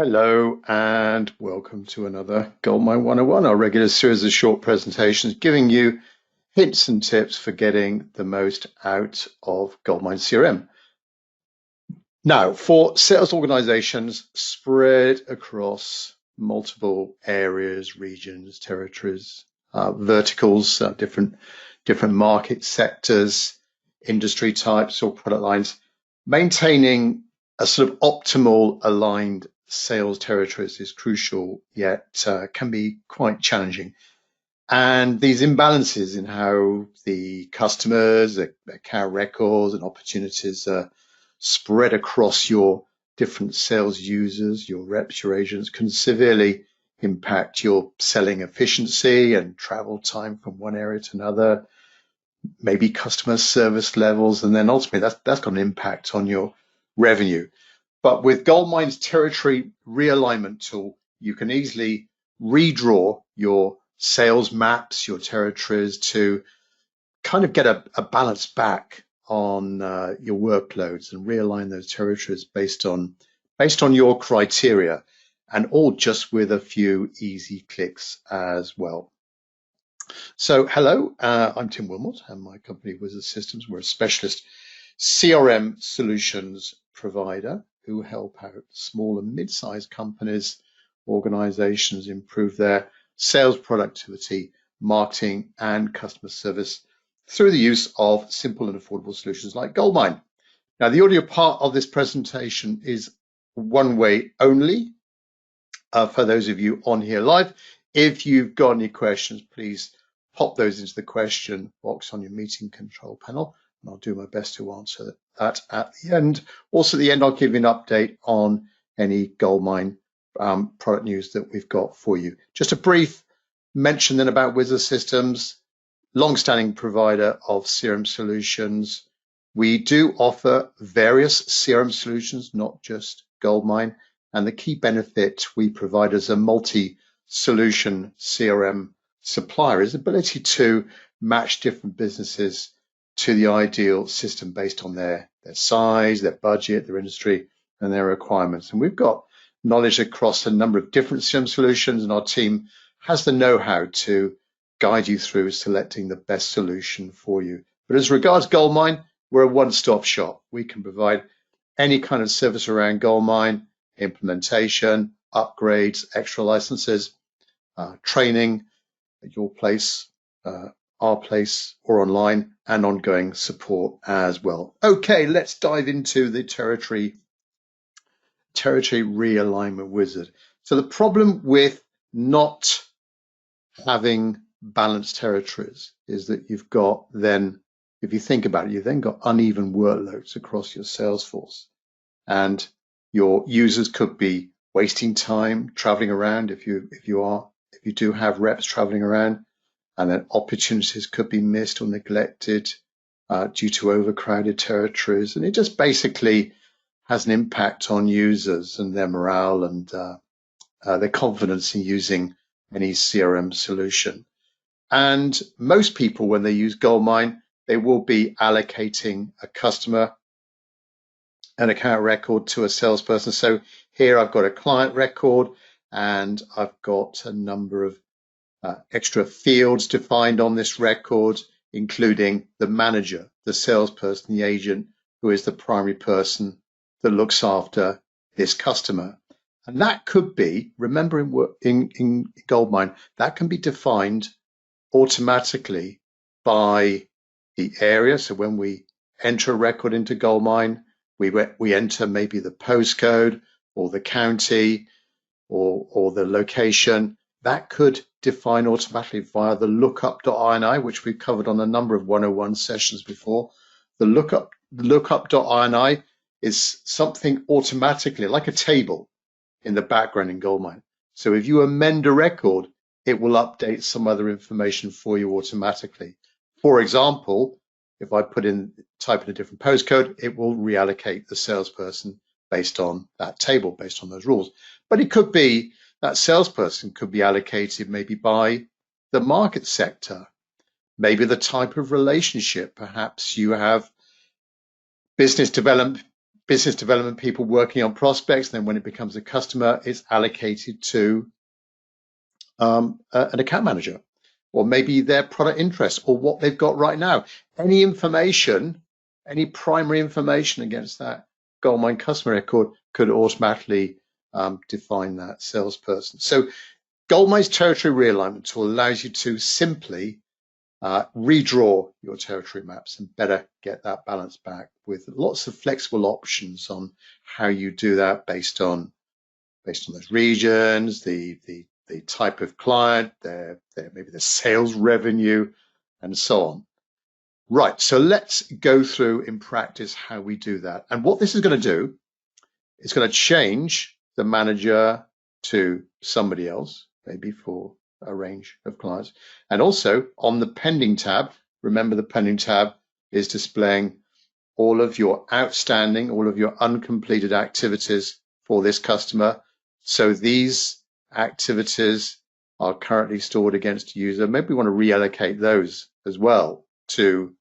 Hello and welcome to another GoldMine 101, our regular series of short presentations giving you hints and tips for getting the most out of GoldMine CRM. Now, for sales organizations spread across multiple areas, regions, territories, verticals, different market sectors, industry types or product lines, maintaining a sort of optimal aligned sales territories is crucial, yet can be quite challenging. And these imbalances in how the customers, the account records and opportunities are spread across your different sales users, your reps, your agents, can severely impact your selling efficiency and travel time from one area to another, maybe customer service levels, and then ultimately that's got an impact on your revenue. But with GoldMine's territory realignment tool, you can easily redraw your sales maps, your territories, to kind of get a balance back on your workloads and realign those territories based on your criteria, and all just with a few easy clicks as well. So hello, I'm Tim Wilmot and my company Wizard Systems. We're a specialist CRM solutions provider who help out small and mid-sized companies, organizations improve their sales productivity, marketing, and customer service through the use of simple and affordable solutions like GoldMine. Now, the audio part of this presentation is one way only for those of you on here live. If you've got any questions, please pop those into the question box on your meeting control panel, and I'll do my best to answer that at the end. Also, at the end, I'll give you an update on any GoldMine product news that we've got for you. Just a brief mention then about Wizard Systems, long-standing provider of CRM solutions. We do offer various CRM solutions, not just GoldMine, and the key benefit we provide as a multi-solution CRM supplier is the ability to match different businesses to the ideal system based on their size, their budget, their industry, and their requirements. And we've got knowledge across a number of different CRM solutions, and our team has the know-how to guide you through selecting the best solution for you. But as regards GoldMine, we're a one-stop shop. We can provide any kind of service around GoldMine, implementation, upgrades, extra licenses, training at your place, our place, or online, and ongoing support as well. Okay, let's dive into the territory realignment wizard. So the problem with not having balanced territories is that you've got then, if you think about it, you've then got uneven workloads across your sales force, and your users could be wasting time traveling around if you do have reps traveling around, and then opportunities could be missed or neglected due to overcrowded territories. And it just basically has an impact on users and their morale and their confidence in using any CRM solution. And most people, when they use GoldMine, they will be allocating a customer, an account record to a salesperson. So here I've got a client record and I've got a number of extra fields defined on this record, including the manager, the salesperson, the agent, who is the primary person that looks after this customer. And that could be, remember in GoldMine, that can be defined automatically by the area. So when we enter a record into GoldMine, we enter maybe the postcode or the county or the location. That could define automatically via the lookup.ini, which we've covered on a number of 101 sessions before. The lookup.ini is something automatically, like a table in the background in GoldMine. So if you amend a record, it will update some other information for you automatically. For example, if I type in a different postcode, it will reallocate the salesperson based on that table, based on those rules. But it could be that salesperson could be allocated maybe by the market sector, maybe the type of relationship. Perhaps you have business development business development people working on prospects. Then when it becomes a customer, it's allocated to an account manager, or maybe their product interest, or what they've got right now. Any information, any primary information against that GoldMine customer record could automatically define that salesperson. So GoldMine's territory realignment tool allows you to simply redraw your territory maps and better get that balance back, with lots of flexible options on how you do that based on those regions, the type of client, maybe the sales revenue, and so on. Right, so let's go through in practice how we do that. And what this is going to do, it's going to change the manager to somebody else, maybe for a range of clients. And also on the pending tab, remember the pending tab is displaying all of your outstanding, all of your uncompleted activities for this customer. So these activities are currently stored against a user. Maybe we want to reallocate those as well to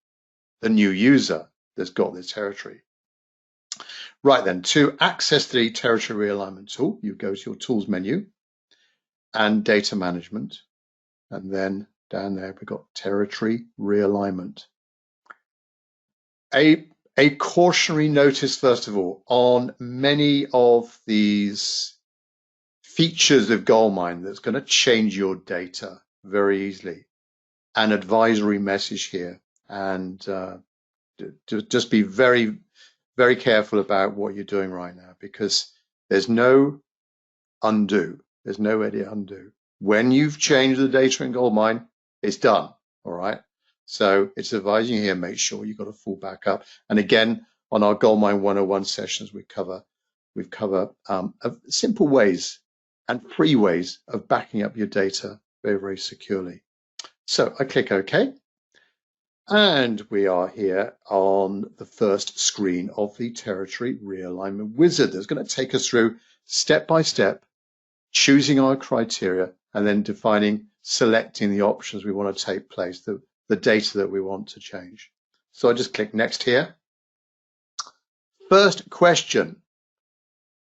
the new user that's got this territory. Right then, to access the territory realignment tool, you go to your tools menu and data management. And then down there, we've got territory realignment. A cautionary notice, first of all, on many of these features of GoldMine that's going to change your data very easily. An advisory message here, and just be very, very careful about what you're doing right now, because there's no undo. There's no way to undo. When you've changed the data in GoldMine, it's done. All right. So it's advising you here, make sure you've got a full backup. And again, on our GoldMine 101 sessions, we've covered simple ways and free ways of backing up your data very, very securely. So I click OK. And we are here on the first screen of the territory realignment wizard. That's going to take us through step by step, choosing our criteria, and then selecting the options we want to take place, the data that we want to change. So I just click next here. First question.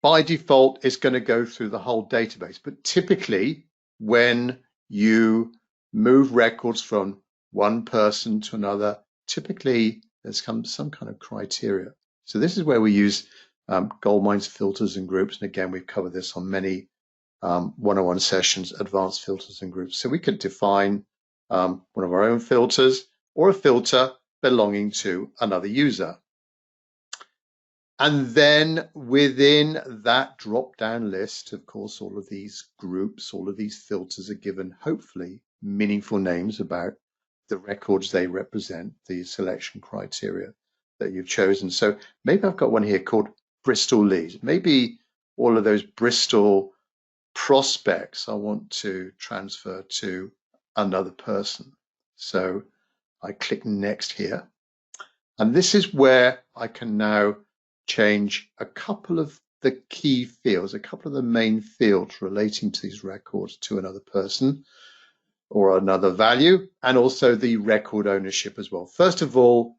By default, it's going to go through the whole database, but typically when you move records from one person to another, typically there's some kind of criteria. So this is where we use GoldMine's filters and groups. And again, we've covered this on many 101 sessions, advanced filters and groups. So we could define one of our own filters or a filter belonging to another user. And then within that drop-down list, of course, all of these groups, all of these filters are given, hopefully, meaningful names about the records they represent, the selection criteria that you've chosen. So maybe I've got one here called Bristol leads. Maybe all of those Bristol prospects I want to transfer to another person. So I click next here. And this is where I can now change a couple of the key fields, a couple of the main fields relating to these records to another person or another value, and also the record ownership as well. First of all,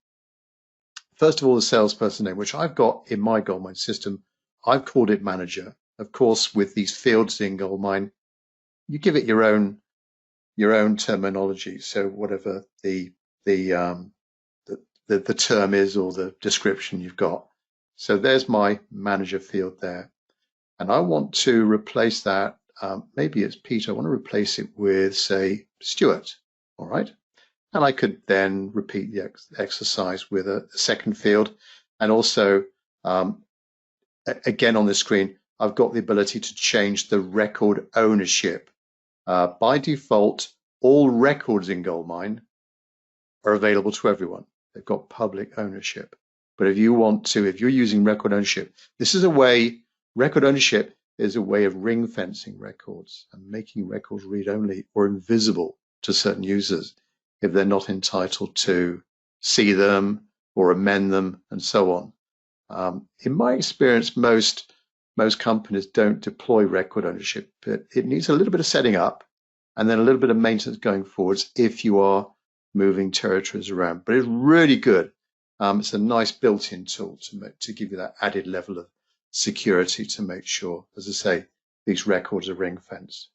the salesperson name, which I've got in my GoldMine system, I've called it manager. Of course, with these fields in GoldMine, you give it your own terminology. So whatever the term is or the description you've got. So there's my manager field there. And I want to replace that. Maybe it's Peter. I want to replace it with, say, Stuart. All right. And I could then repeat the exercise with a second field. And also, again, on the screen, I've got the ability to change the record ownership. By default, all records in GoldMine are available to everyone. They've got public ownership. But if you're using record ownership, record ownership is a way of ring fencing records and making records read only or invisible to certain users if they're not entitled to see them or amend them and so on. In my experience, most companies don't deploy record ownership, but it needs a little bit of setting up and then a little bit of maintenance going forwards if you are moving territories around. But it's really good It's a nice built-in tool to give you that added level of security to make sure, as I say, these records are ring-fenced.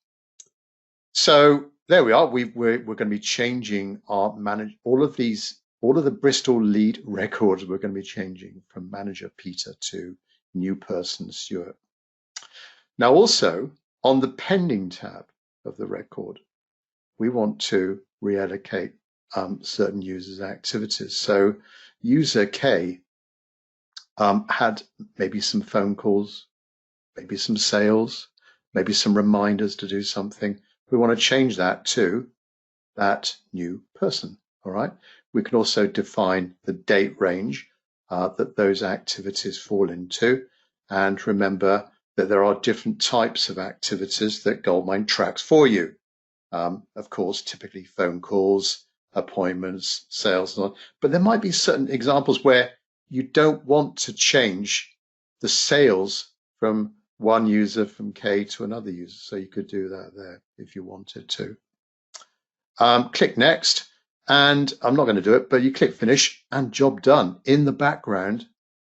So there we are. We're going to be changing our all of the Bristol lead records. We're going to be changing from manager Peter to new person Stuart. Now, also on the pending tab of the record, we want to reallocate certain users' activities. So user K had maybe some phone calls, maybe some sales, maybe some reminders to do something. We want to change that to that new person. All right. We can also define the date range that those activities fall into. And remember that there are different types of activities that GoldMine tracks for you. Of course, typically phone calls, appointments, sales, and all. But there might be certain examples where you don't want to change the sales from one user from K to another user. So you could do that there if you wanted to. Click next, and I'm not going to do it, but you click finish and job done. In the background,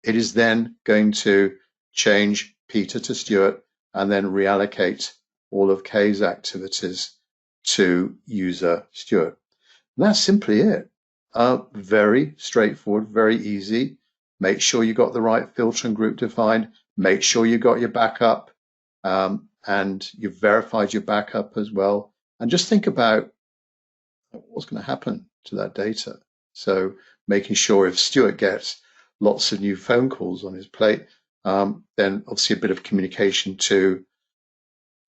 it is then going to change Peter to Stuart and then reallocate all of K's activities to user Stuart. And that's simply it. Very straightforward, very easy. Make sure you got the right filter and group defined. Make sure you got your backup and you've verified your backup as well. And just think about what's going to happen to that data. So making sure if Stuart gets lots of new phone calls on his plate, then obviously a bit of communication to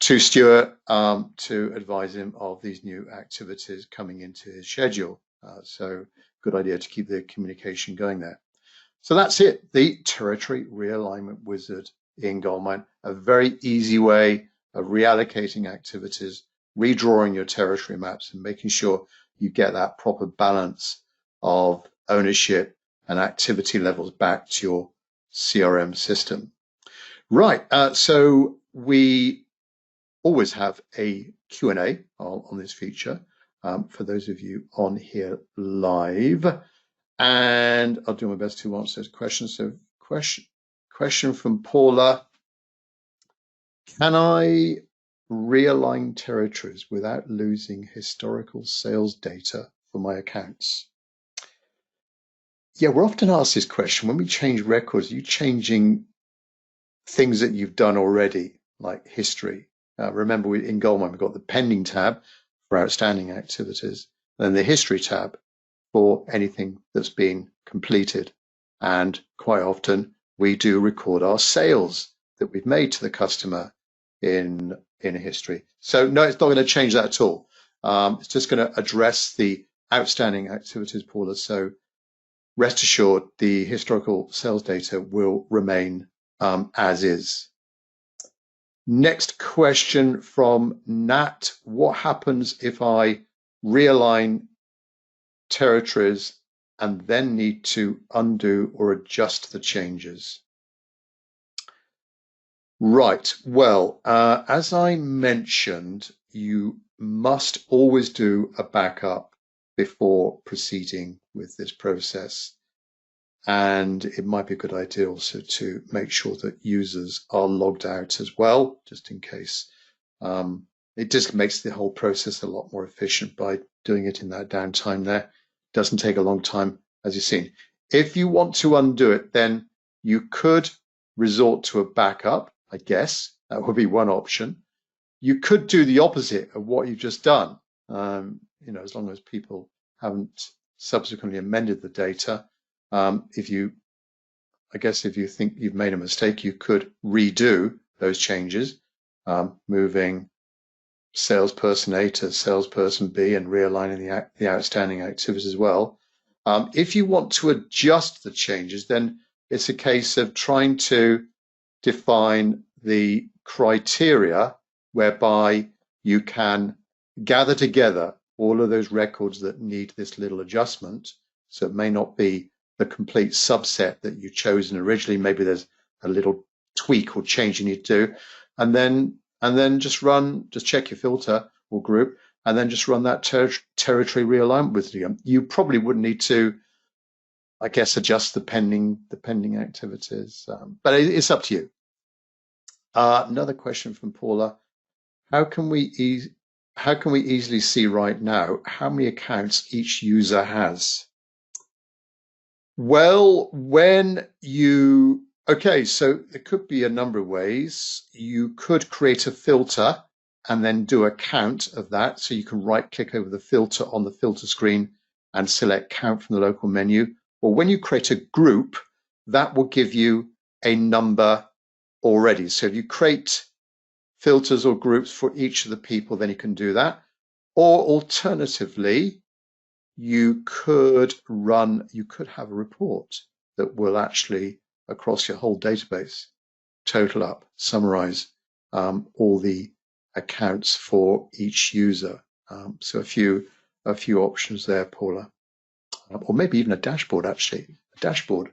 Stuart to advise him of these new activities coming into his schedule. So good idea to keep the communication going there. So that's it, the territory realignment wizard in GoldMine, a very easy way of reallocating activities, redrawing your territory maps and making sure you get that proper balance of ownership and activity levels back to your CRM system. Right, so we always have a Q&A on this feature for those of you on here live. And I'll do my best to answer those questions. So question from Paula. Can I realign territories without losing historical sales data for my accounts? Yeah, we're often asked this question. When we change records, are you changing things that you've done already, like history? Remember, in GoldMine, we've got the pending tab for outstanding activities, then the history tab for anything that's been completed. And quite often we do record our sales that we've made to the customer in history. So no, it's not going to change that at all. It's just going to address the outstanding activities, Paula. So rest assured, the historical sales data will remain as is. Next question from Nat. What happens if I realign territories and then need to undo or adjust the changes? Right, well, as I mentioned, you must always do a backup before proceeding with this process. And it might be a good idea also to make sure that users are logged out as well, just in case. It just makes the whole process a lot more efficient by doing it in that downtime there. Doesn't take a long time, as you've seen. If you want to undo it, then you could resort to a backup, I guess. That would be one option. You could do the opposite of what you've just done. As long as people haven't subsequently amended the data. If you think you've made a mistake, you could redo those changes, moving salesperson A to salesperson B and realigning the outstanding activities as well. If you want to adjust the changes, then it's a case of trying to define the criteria whereby you can gather together all of those records that need this little adjustment. So it may not be the complete subset that you've chosen originally. Maybe there's a little tweak or change you need to do, and then just check your filter or group, and then just run that territory realignment with you. You probably wouldn't need to I guess adjust the pending activities, but it's up to you. Another question from Paula: How can we easily see right now how many accounts each user has? Well, okay, so there could be a number of ways. You could create a filter and then do a count of that. So you can right click over the filter on the filter screen and select count from the local menu. Or when you create a group, that will give you a number already. So if you create filters or groups for each of the people, then you can do that. Or alternatively, you could have a report that will actually, across your whole database, total up, summarize all the accounts for each user. So a few options there, Paula. Or maybe even a dashboard, actually. A dashboard.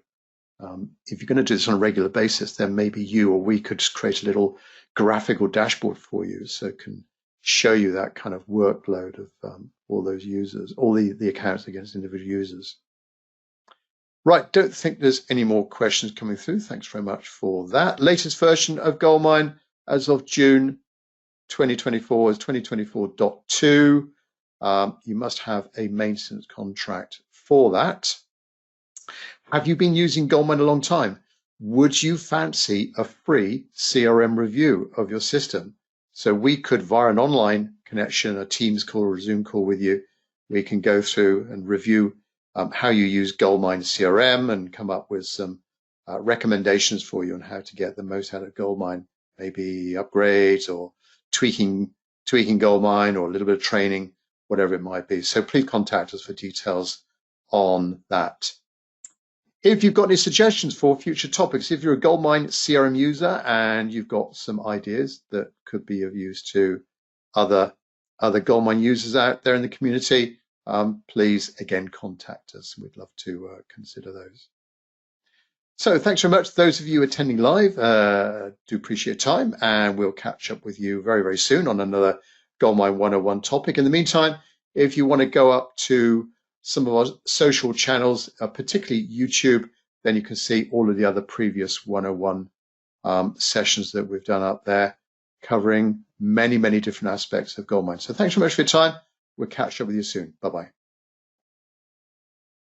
If you're going to do this on a regular basis, then maybe you or we could just create a little graphical dashboard for you so it can show you that kind of workload of all those users, all the accounts against individual users. Right, don't think there's any more questions coming through. Thanks very much for that. Latest version of GoldMine as of June 2024 is 2024.2. You must have a maintenance contract for that. Have you been using GoldMine a long time? Would you fancy a free CRM review of your system? So we could, via an online connection, a Teams call or a Zoom call with you, we can go through and review how you use GoldMine CRM and come up with some recommendations for you on how to get the most out of GoldMine, maybe upgrades or tweaking GoldMine or a little bit of training, whatever it might be. So please contact us for details on that. If you've got any suggestions for future topics, if you're a GoldMine CRM user and you've got some ideas that could be of use to other GoldMine users out there in the community, please again contact us. We'd love to consider those. So thanks very much to those of you attending live. Do appreciate your time, and we'll catch up with you very, very soon on another GoldMine 101 topic. In the meantime, if you want to go up to some of our social channels, particularly YouTube, then you can see all of the other previous 101 sessions that we've done up there, covering many, many different aspects of GoldMine. So thanks very much for your time. We'll catch up with you soon. Bye-bye.